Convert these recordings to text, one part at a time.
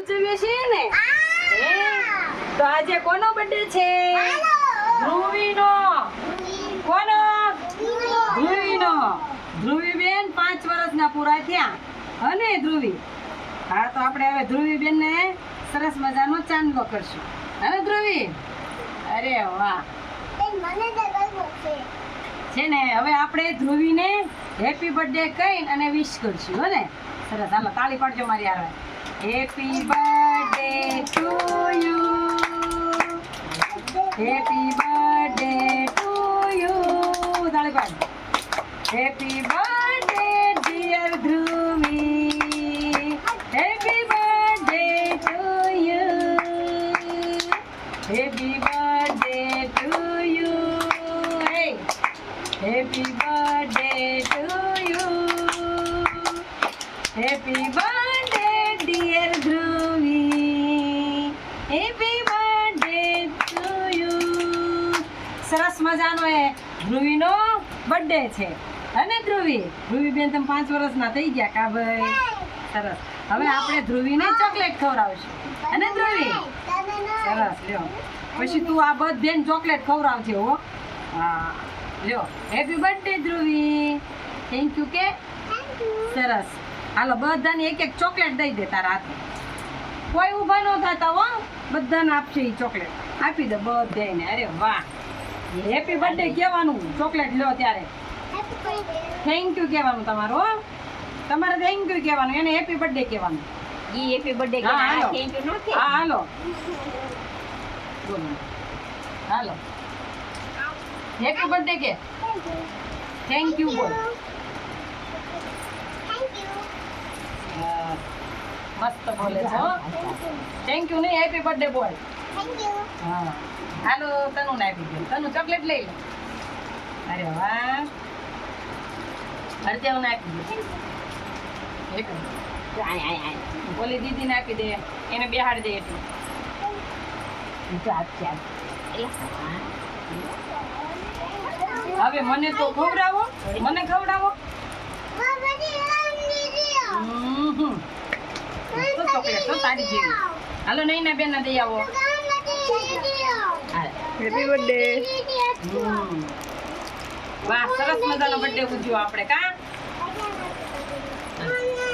ઉજવીએ છીએ ને તો આજે કોનો બર્થડે છે? ધ્રુવીનો. કોનો? ધ્રુવીનો. ધ્રુવી બેન 5 વર્ષના પૂરા થયા. અને ધ્રુવી, હા તો આપણે હવે ધ્રુવી બેન ને સરસ મજાનો ચાંદલો કરશું. હવે ધ્રુવી, અરે વાહ છે ને. હવે આપણે ધ્રુવીને હેપી બર્થડે કહીને અને વિશ કરશું. હો ને? સરસ, હાલો તાળી પાડજો મારી હારે. Happy birthday to you, happy birthday to you. તાળી પાડ. Happy birthday dear Dhruvi, happy birthday to you, happy birthday to you. Happy birthday to you. Happy birthday dear Dhruvi. Happy birthday to you. સરસ મજાનો એ ધ્રુવીનો birthday છે. અને ધ્રુવી બેન તમે 5 વર્ષના થઈ ગયા કા ભાઈ? સરસ. હવે આપણે ધ્રુવીને ચોકલેટ ખવડાવશું. અને ધ્રુવી સરસ લ્યો. પછી તું આ બધાને ચોકલેટ ખવડાવજે હો. હા લ્યો. Happy birthday Dhruvi. Thank you કે સરસ. હાલો બધાને એક એક ચોકલેટ દઈ દે તારા હાથે. કોઈ ઊભા ન થતા હો, બધાને આપશે એ ચોકલેટ. આપી દે બધાને. અરે વાહ, હેપી બર્થડે કહેવાનું ચોકલેટ લો ત્યારે. થેન્ક યુ કહેવાનું તમારું. હો, તમારે થેન્ક યુ કહેવાનું, એને હેપી બર્થડે કહેવાનું. ઈ હેપી બર્થડે કે થેન્ક યુ નો કે. હા હાલો બોલો. હાલો હેપી બર્થડે કે થેન્ક યુ બોલ. મસ્ત બોલે છે હો. થેન્ક યુ નહીં, હેપી બર્થડે બોલ. હા હાલો તનુ ને આપી દે. તનુ ચોકલેટ લઈ લે. અરે વાહ. હરદેવ ને આપી દે. બોલી દીદી ને આપી દે. એને બેહાડી દે એટલું. હવે મને તો ખવડાવો, મને ખવડાવો. તો ચોકલેટ તો તારી જેવી. હાલો નહીં ના બેન ના દઈ આવો. Happy birthday. વાહ સરસ મજાનો બર્થડે ઉજવ્યો આપણે કા.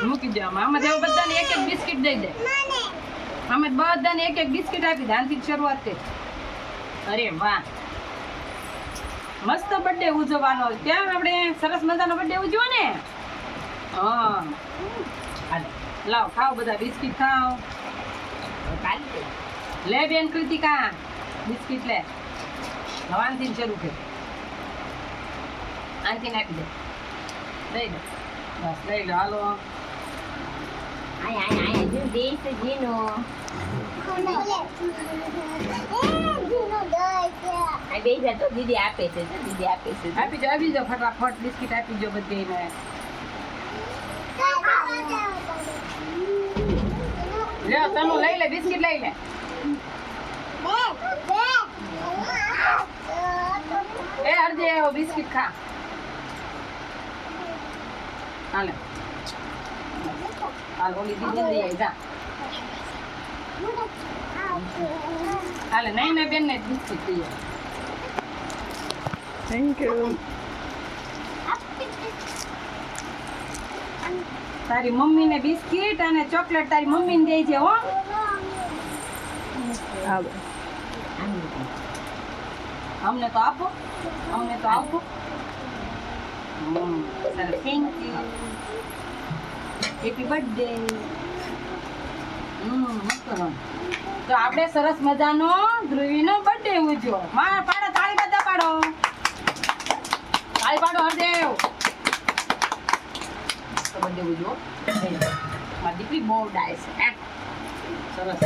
મૂકી દે આમાં. આમાં જેવું બધાને એક એક બિસ્કિટ દઈ દે. અમે બધાને એક એક બિસ્કિટ આપી દે. આનથી શરૂઆત કરી. અરે વાહ, મસ્ત બર્થડે ઉજવવાનો. ત્યાં આપણે સરસ મજાનો બર્થડે ઉજવો ને. હા હાલે લાવ ખાઓ બધા બિસ્કિટ ખાઓ. લે બેન કૃતિકા બિસ્કિટ લે. હવાનથી શરૂ કર. આનથી આપી દે. દઈ દે બસ. લઈ લો હાલો. દીદી આપે છે. આપી જાઓ ફટાફટ બિસ્કિટ આપી જાઓ બધાને. લે તનુ લઈ લે બિસ્કિટ લઈ લે. એ હરજે બિસ્કિટ ખા. હાલે હાલ ઓલી દીદી લઈ આવી જા. હાલે નહીં ને બેન ને બિસ્કિટ દઈએ. Thank you. તારી મમ્મી ને બિસ્કિટ અને ચોકલેટ તારી મમ્મી ને દેજે હો. અમને તો આપો, અમને તો આપો. સરસ થેન્ક યુ. Happy birthday. તો આપણે સરસ મજાનો ધ્રુવીનો બર્થડે ઉજવો. માર પાડો તાળી બધા પાડો. તાળી પાડો હરદેવ. તો બર્થડે ઉજવો. મારી દીકરી બહુ ડાય છે. સરસ.